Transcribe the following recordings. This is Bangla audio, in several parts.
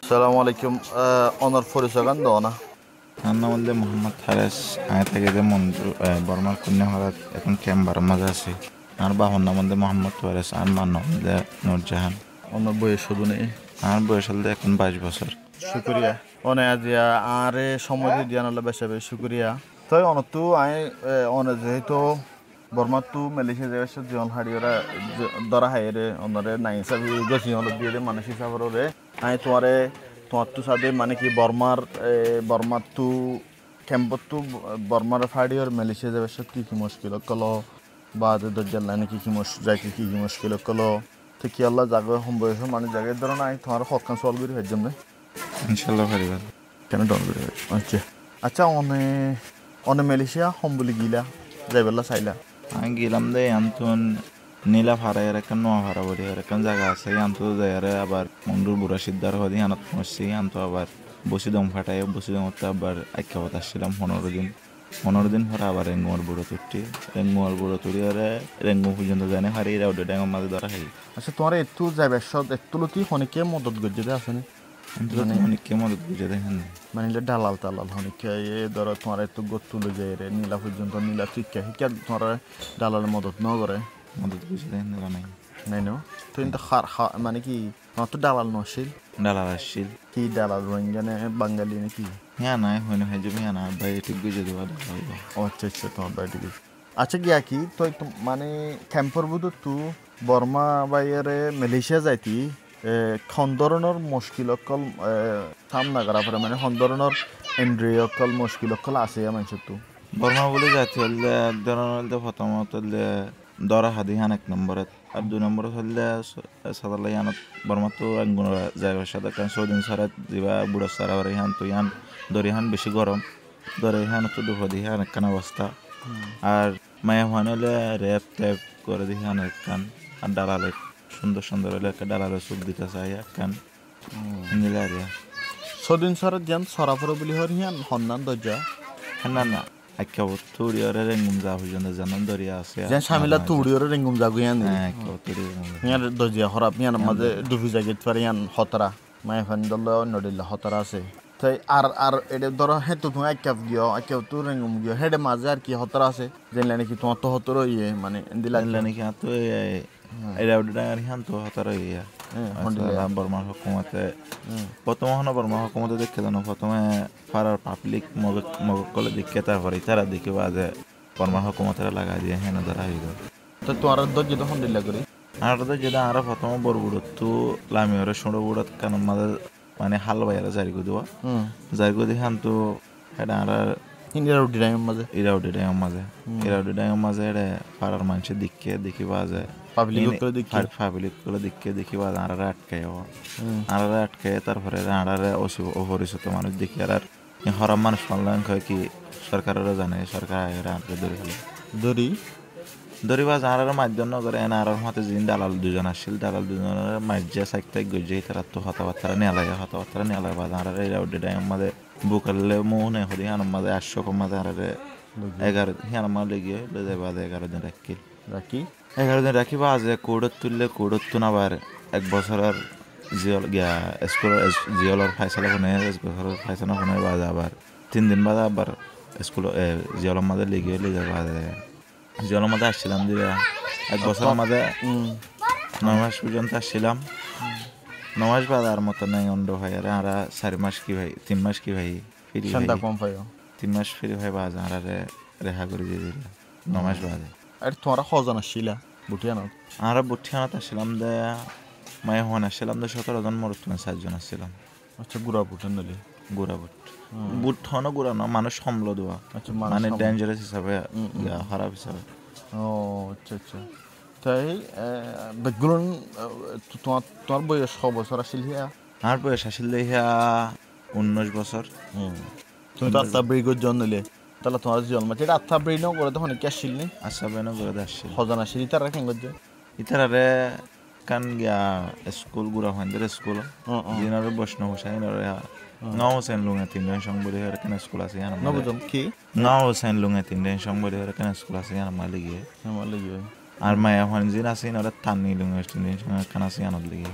সালামু আলাইকুম। অনার পরিচয় দোনা। আমার নাম হচ্ছে মোহাম্মদ হারেস। আমি থাকি যে বর্মার কন্যাহারাত এখন ক্যাম্বার মাঝে আছি। আর বাবার নাম হচ্ছে মোহাম্মদ হারেস। আর মার নাম হচ্ছে নূরজাহান। অনার বয়স শুধু নেই। আমার বয়স হলে এখন 22 বছর। শুক্রিয়া অনে আজিয়া আরে সময় দিয়ে আনলে বেশি বেশি শুক্রিয়া। তাই অনতু আই অনে যেহেতু বর্মা তু মালয়েশিয়া দেশে জীবন হারিয়ে ধরা হাইরে অনরে নাই হিসাবে গছি হল দিয়ে দে মানুষ হিসাবে আই তোমার তু সাথে মানে কি বর্মার তু ক্যাম্পত তু বর্মার ফাড়িয়ে মালয়েশিয়া দেশে কি কি মুশকিল কলো বা দরজার লাইনে কি কি কি মুশকিল কলো ঠিক কি আল্লাহ জাগে সম্ভব মানে জায়গায় ধরো নাই তোমার হকান সলভ করে হয়ে যাবে ইনশাল্লাহ পারিবার। কেন ডন করে আচ্ছা আচ্ছা অনে মালয়েশিয়া হম বলে গিলা যাইবেলা চাইলা আমি গেলাম দে আন্তন নীলা ফাড়া এখন নোয়া ফাড়া বলি এখন জায়গা আছে আনতো যায় আবার মন্ডুর বুড়া সিদ্ধার হদি আনত মরছি আনতো আবার বসিদম ফাটাই বসিদমতে আবার আখ্যাপত আসছিলাম 15 দিন পরে আবার রেঙ্গুয়ার বুড়ো তুটি আর রেঙ্গু পর্যন্ত জানে হারি রাউডে ড্যাঙের মাঝে ধরা খাই। আচ্ছা তোমার একটু যাইবে একটু লতি হনিকে মদত গজ্জে আসেনি মানে অনেককে মদত বুঝে দেখেন মানে ডালাল হনিকে ধরো তোমার একটু গত্তুলে যায় রে নীলা পর্যন্ত নীলা শিক্ষা শিক্ষা তোমার ডালালের মদত ন করে মদত বুঝে দেখেন নাই নাই নো তো কিন্তু মানে কি তোমার তো ডালাল নছিল ডালার আসছিল কি ডালাল রোহিঙ্গানে বাঙালি নাকি হ্যাঁ নাই হইনি হয় যাবে হ্যাঁ না ভাই ঠিক বুঝে দেওয়া হইব। ও আচ্ছা তোমার বাড়ি ঠিক আচ্ছা গিয়া কি তো মানে ক্যাম্পর বুধ তু বর্মা বাইরে মালয়েশিয়া যাইতি ধরনের মুশকিল অকল সামনা করা পরে মানে ধরনের এন্ড্রি অকল মুশকিল অকল আছে মানুষের তু বর্মা বলে যাতে হলে এক ধরনের হলে প্রথমত হলে দরা হাদি হান 1 নম্বরে আর 2 নম্বরে হলে সাদালাই হানত বর্মা তো একগুণ যাইবার সাথে কারণ সৌদিন সারা দিবা বুড়ো সারা বারে হান তো হান দরি হান বেশি গরম দরে হান তো দুঃখদি হান একখান অবস্থা আর মায়া হান হলে র্যাপ ট্যাপ করে দিই হান একখান আর ডালালে সুন্দর হলে একটা ডালালে সুখ দিতে চাই একখান নিলে আর সদিন সরাত যান সরাফর বলি হর হিয়ান হন্নান দরজা না না আখ্যাবত তুড়িয়রে রেঙ্গুম যা পর্যন্ত জানান দরিয়া আছে যেন শামিলা তুড়িয়রে রেঙ্গুম জাগু ইয়ান আখ্যাবত ইয়ার দরজা হরাপ ইয়ান মাঝে দুফি জাগিত পারে ইয়ান হতরা মায়া ফান দল অন্য দিল্লা হতরা আছে তাই আর এটা ধরো হেতু তুমি আক্যাব তো রেঙ্গুম গিয়ে হেডে মাঝে আর কি হতরা আছে জানলে নাকি তোমার তো হতর ইয়ে মানে দিলা নাকি তো এটা ডাঙার হান তো হতার ইয়া বর্মা হুকুমতে প্রথমে বর্মা হুকুমতে দেখে জানো প্রথমে পাড়ার পাবলিক মগকলে দেখে তারপরে তারা দেখে বাজে বর্মা হুকুমতের লাগা দিয়ে হেন ধরা হয়ে গেল তো তোমার দরজা তখন দিল্লা করি আর তো যেটা আর প্রথমে বড় বুড়ো তো লামিওরে ষোড়ো বুড়ো কারণ মাঝে মানে হাল বাইরে জারিগো দেওয়া জারিগো দিয়ে হান তো এটা আর ইরাউডি ডাইম মাঝে এটা পাড়ার মানুষের দেখি বাজে পাবলিক করে দেখি বাজে আটকায় তারপরে অপরিচিত মানুষ দেখি আর হরাম মানুষ মানলাম কি সরকারেরও জানে সরকার দড়ি বাজ আর মাধ্যম নগরে এনে আর হাতে যেদিন দালাল দুজন আসছিল দালাল দুজনের মাঝে সাইকটাই গজে তারা তো হতাবার্তা নেলায় বাজ আর আমাদের বুকালে মোহনে হরি হানার মাঝে 800 মাঝে আর 11 হিয়ার মা লেগে যাই বাজে 11 দিন রাখি 11 দিন রাখি বাজে কোডত তুনাবার 1 বছরের জিওলর ফাইসালা ফোনে 1 বছরের ফাইসালা ফোনে বাজে আবার 3 দিন বাজে আবার স্কুল জিওলর মাঝে লেগে বাজে জিওলর মাঝে আসছিলাম দিলে 1 বছরের মাঝে 9 মাস পর্যন্ত আসছিলাম 9 মাস বাদে আর মতো নাই অন্ড ভাই আর 4 মাস কি ভাই 3 মাস কি ভাই ফ্রি ভাই 3 মাস ফ্রি ভাই বাজ আর রেহা করে দিয়ে দিল 9 মাস বাদে আর তোমার খজন আসছিলা বুটিয়ানো আর বুটিয়ানত আসছিলাম দে মায়ে হন আসছিলাম দে 17 জন মরত 7 জন আসছিলাম। আচ্ছা গুড়া বুটেন দিলে বুট হনো গুড়া না মানুষ সমল দেওয়া আচ্ছা মানে ডেঞ্জারাস হিসাবে খারাপ হিসাবে। ও আচ্ছা তাই বেগুন তোমার বয়স ক বছর আসছিল হিয়া আর বয়স আসছিল হিয়া 19 বছর। তুমি তো আত্মা ব্রিগর জন্ম নিলে তাহলে তোমার জন্ম এটা আত্মা ব্রিনও করে তখন কি আসছিল নি আচ্ছা বেনও করে আসছিল খজন আসছিল ইতারা কেন করছে ইতারারে কান গিয়া স্কুল গুড়া হয় স্কুল দিনারে বৈষ্ণব Hossain Ngau sen lunga tindan song bodi hara kana sekolah sih anak no budom ki ngau sen lunga tindan song bodi hara kana sekolah sih anak maligi ar maya hanjin asin ora tanni lunga tindan song kana sih anak lagi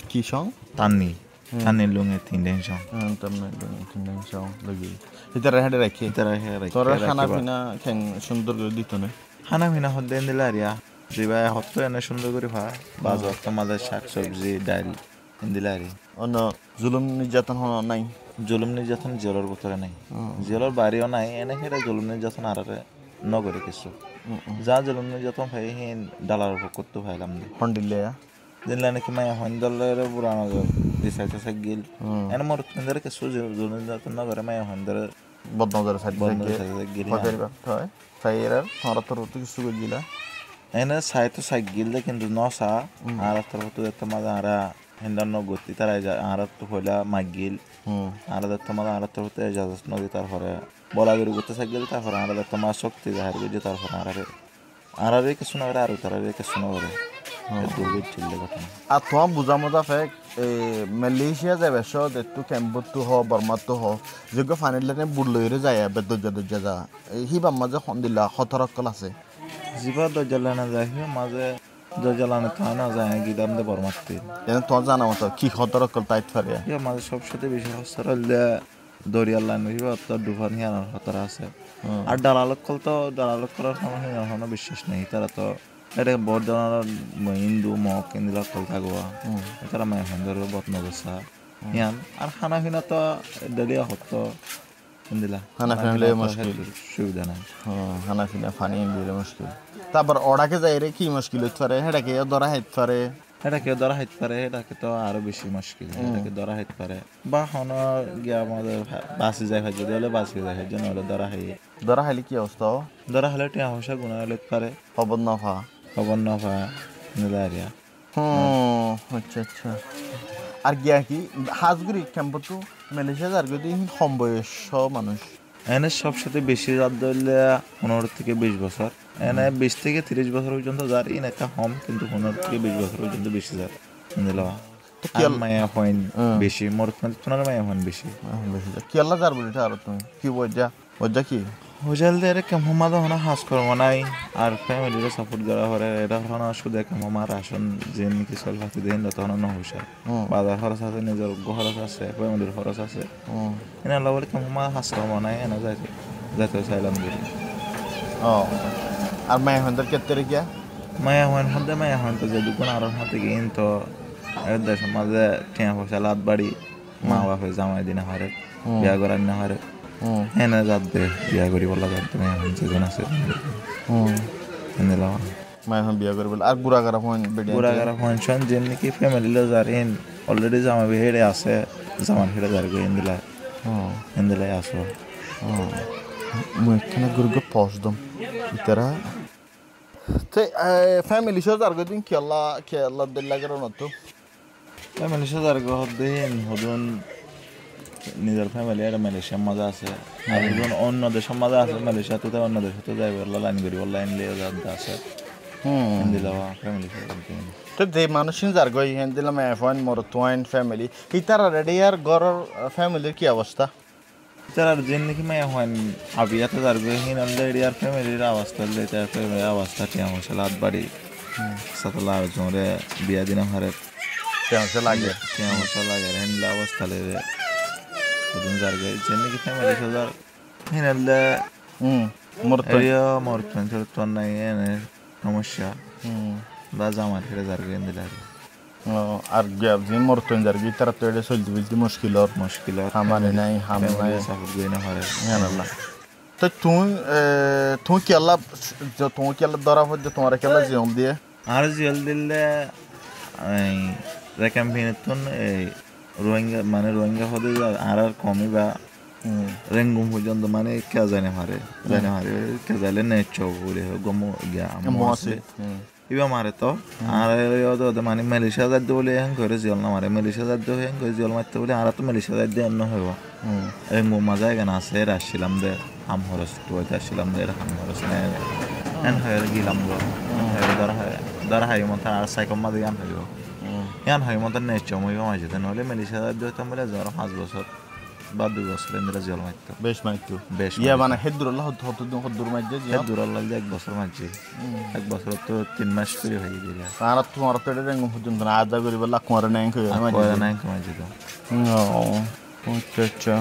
ki song tanni Ani lunge tin den song. Tamne tin shaw lagi itara hade rakhi Itara he rai. তোরা খানা পিনা খ্যাং সুন্দর করে দিত না Hana mina hodde indilaria. Jiba hotto ene সুন্দর করে ভা বাজার তো মাঝে শাক সবজি ডাল ইন্দিলারি অন্য জুলুম নির্যাতন হওয়া নাই জুলুম নির্যাতন জেলার ভিতরে নাই জেলার বাড়িও নাই এনে হেরে জুলুম নির্যাতন আরে নগরে কিছু যা জুলুম নির্যাতন ভাই হিন ডালার উপর করতে ভাইলাম দে হন্ডিলে দিনলা নাকি মাই হন্দলের পুরানো দিসাইতে সাগিল এনে মোর তন্দরে কিছু জুলুম নির্যাতন নগরে মাই হন্দর বদনজর সাইড বন্ধ থেকে সাগিল ফাইরা হয় ফাইরা হরা তোর তো কিছু গিলা এনে সাইতো সাগিল দে কিন্তু নসা আর তোর তো একটা মাঝে আরা হিন্দান্ন গতি তারা আর তো হইলা মাগিল আর তোমার আর তো হতে এজাজত নদী তারপরে বলাগিরি করতে সাগিল তারপরে আর তোমার শক্তি জাহার বুঝে তারপরে আরে কিছু না আর তারা কিছু না করে দুর্গত ছিল ঘটনা আর তোমার বুঝা মজা ফেক মালয়েশিয়া যাবে সব একটু ক্যাম্পতো হ বর্মাতো হ যোগ্য ফানিলে বুড়লইরে যায় বেদজ্জা যা হিবা মাঝে হন্দিলা খতরকল আছে জিবা দজ্জালানা যায় মাঝে দজ্জালানা থানা যায় গিদাম দে বর্মাতে এনে তোমার জানা মতো কি খতরকল টাইট ফারে ইয়া মাঝে সবসাথে বেশি হসরাল দরিয়ার লাইন হইবা তো দুফান হিয়ানোর খতরা আছে আর দালালক করার কোনো বিশ্বাস নেই তারা তো এটা বড় ধরনের হিন্দু মক ইন্দিলা কল থাকবা তারা মায় হেন্দর বতন বসা ইয়ান আর খানা পিনা তো দলিয়া হতো ইন্দিলা খানা পিনা মুশকিল সুবিধা নাই খানা পিনা ফানি দিলে মুশকিল তারপর ওড়াকে যাই রে কি মুশকিল হইতে পারে হেটাকে ধরা হাইতে পারে এটাকে ধরা হাইতে পারে এটাকে তো আরো বেশি মুশকিল এটাকে ধরা হাইতে পারে বা হন গিয়া আমাদের বাসি যায় হয় যদি হলে বাসি যায় হয় যেন হলে ধরা হাইলে কি অবস্থা ধরা হলে টিয়া পয়সা গুণা হলে পারে খবর না পা নিলারিয়া আচ্ছা আর গিয়া কি হাজগুড়ি ক্যাম্পতো মালয়েশিয়া যার গদি কম বয়স মানুষ এনে সব সাথে বেশি রাত ধরলে 15 থেকে 20 বছর এনে 20 থেকে 30 বছর পর্যন্ত যার ইন একটা কম কিন্তু 15 থেকে 20 বছর পর্যন্ত বেশি যার নিলাম আর মায়া হইন বেশি মোর তোমার মায়া হইন বেশি কি আল্লাহ যার বলিটা আর তুমি কি বজ্জা কি হোজাল দে রে কেমন মাদা হনা হাস কর্ম নাই আর ফ্যামিলিরে সাপোর্ট করা হরে এটা হনা শুধু কেমন মা রাশন যে নাকি সলফাতি দেন তখন না হুশা বাজার খরচ আছে নিজের খরচ আছে ফ্যামিলির খরচ আছে এনা লবলে কেমন মা হাস কর্ম নাই এনা যাইতে চাইলাম দিই আর মায়া হন্দার কেত্রে গিয়া মায়া হন তো যে দোকান আর হাতে গিন তো এর দেশ মাঝে টিয়া পয়সা লাত বাড়ি মা বাপে জামাই দিনা হারে বিয়া করার না হারে এনে যাতে বিয়া করি বলা যাতে মায়া হন যেজন আছে নিলাম মায়া হন বিয়া করি বলে আর গুড়াগারা ফোন শোন যে নাকি ফ্যামিলিলে যার অলরেডি জামা হেড়ে আছে জামান হেড়ে যার গো ইন্দিলাই আসো মই এখানে গুরুকে পৌঁছ দম ইতারা তে ফ্যামিলি সহ যার গদিন কি আল্লাহ দিল্লা করে নতো ফ্যামিলি সহ যার গো হদিন হদুন নিজের ফ্যামিলি আর মালয়েশিয়ার মজা আছে আর অন্য দেশের মজা আছে মালয়েশিয়াতে তো অন্য দেশে তো যাইবে লাইন করি লাইন লিয়ে যাতে আছে দিলাম ফ্যামিলি তো যে মানুষ যার গই হেন দিলাম এফওয়ান মরতওয়ান ফ্যামিলি ইতারা রেডি আর গরর ফ্যামিলির কি অবস্থা তার যেন নাকি মায়া হন আবিয়াতে যার গই হেন অলরেডি আর ফ্যামিলির অবস্থা লেতে ফ্যামিলির অবস্থা টিয়া মশলাত বাড়ি সাতলা জোরে বিয়া দিন হারে টিয়া মশলা লাগে হেন অবস্থা লেবে ওদিন যার গই যেন নাকি ফ্যামিলি সজার হেন আল্লাহ মরতওয়ান নাই এনে সমস্যা বা জামার ফিরে যার গেন দিলে আর যে মরতন যার গি তারা তো এটা চলতে বলতে মুশকিল হামানে নাই সাপোর্ট গই না হারে আল্লাহ তো তুমি কি আল্লাহ ধরা হচ্ছে তোমার কি আল্লাহ জিয়ম দিয়ে আর জিয়ল দিলে রেকাম ভিনেতন এই রোহিঙ্গা হদে আর কমই বা রেঙ্গুম পর্যন্ত মানে কে জানে হারে কে জানে নেচো বলে গমো গিয়া আছে ইবা মারে তো আর মানে মালয়েশিয়া যাইতে বলে হ্যাং করে জিয়ল না মারে মালয়েশিয়া যাইতে হ্যাং করে জিয়ল মারতে বলে আর তো মালয়েশিয়া যাইতে অন্য হইব রেঙ্গুম মাজা এখান আছে আসছিলাম দে আম হরস টুয়াইতে আসছিলাম দে আম হরস নেই এন হয়ে গেলাম গো ধরা হাই মতো আর সাইকেল মাঝে গান হইব ইয়ান হাই মতো নেচো মই মাঝে নহলে মালয়েশিয়া যাইতে হইতাম বলে 5 বছর বা 2 বছর এনে জিয়াল মারতো বেশ মাইতো বেশ ইয়া মানে হেদুরল্লাহ হদ্দুর মাইজে জিয়া দূর আল্লাহ 1 বছর মারছি 1 বছর তো 3 মাস করে হয়ে গেল আর তোমার তো এটা রেঙ্গম পর্যন্ত না আদা করিবার লাখ মারে নাই কই কয় নাই কমাইছি তো আচ্ছা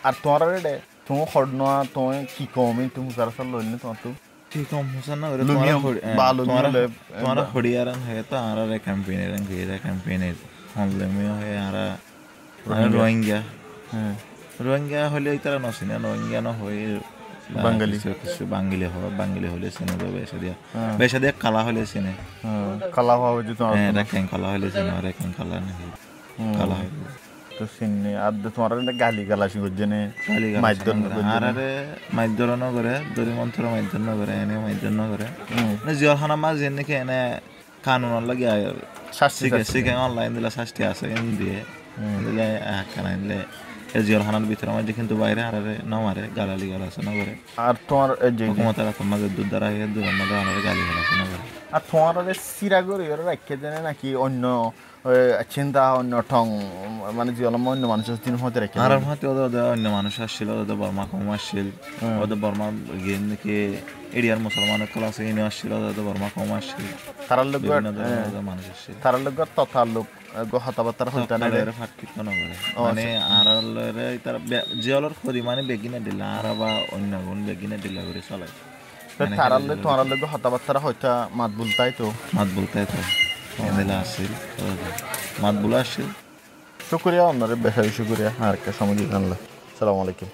আর তোমার রে তুমি খড়নোয়া তুমি কি কমই তুমি কারসাল লইনি তোমার তো ঠিক কম হোসেন না ওরে লুমিয়াম বালু মিলে তোমার হড়িয়ারান হয়ে তো আর ক্যাম্পেইনের গিয়ে ক্যাম্পেইনের হনলেমিও হয়ে আর রোহিঙ্গা হ্যাঁ রোহিঙ্গা হলে তারা নসিনা রোহিঙ্গা না হয়ে বাঙালি বাঙালি হলে চিনে বেসা দিয়া কালা হলে চিনে কালা হওয়া যে তোমার রেখাং কালা হলে চিনে রেখাং কালা নাকি কালা হলে তো চিনি আর তোমার গালি গালাসি করছে নে মাইদর আর আরে মাইদর নগরে দরি মন্ত্র মাইদর নগরে এনে মাইদর নগরে জিয়ারখানা মাঝ নাকি এনে কানুন লাগে শাস্তি শিখে অনলাইন দিলে শাস্তি আছে দিয়ে দিলে কানা দিলে জিয়ারখানার ভিতরে মাঝে কিন্তু বাইরে আর নমারে গালালি গালাছে নগরে আর তোমার যে হুকুমতের মাঝে দুধ দ্বারা দুধের মধ্যে আমার গালি গালাছে নগরে আর তোমার সিরা করে রাখে দেনে নাকি অন্য চিন্তা অন্য ঠং মানে যে অলম অন্য মানুষের দিন হতে রেখে আর হতে ওদের অন্য মানুষ আসছিল ওদের বর্মা কম আসছিল ওদের বর্মা গিয়ে নাকি এরিয়ার মুসলমানের ক্লাস এনে আসছিল ওদের বর্মা কম আসছিল তার লোক মানুষ আসছিল তার লোক তথা লোক কথাবার্তা হইতা না ফাটকিত নগরে মানে আর তার জিয়লর খরি মানে বেগিনে দিলা আর বা অন্য গুণ বেগিনে দিলা করে চলাই তারালে তোমার লোক কথাবার্তা হইতা মাত বলতাই তো এদিলা আসছিল মাত বলে আসছিল শুক্রিয়া অন্যরে বেশি শুক্রিয়া আর কে সময় জানলে আসসালামু আলাইকুম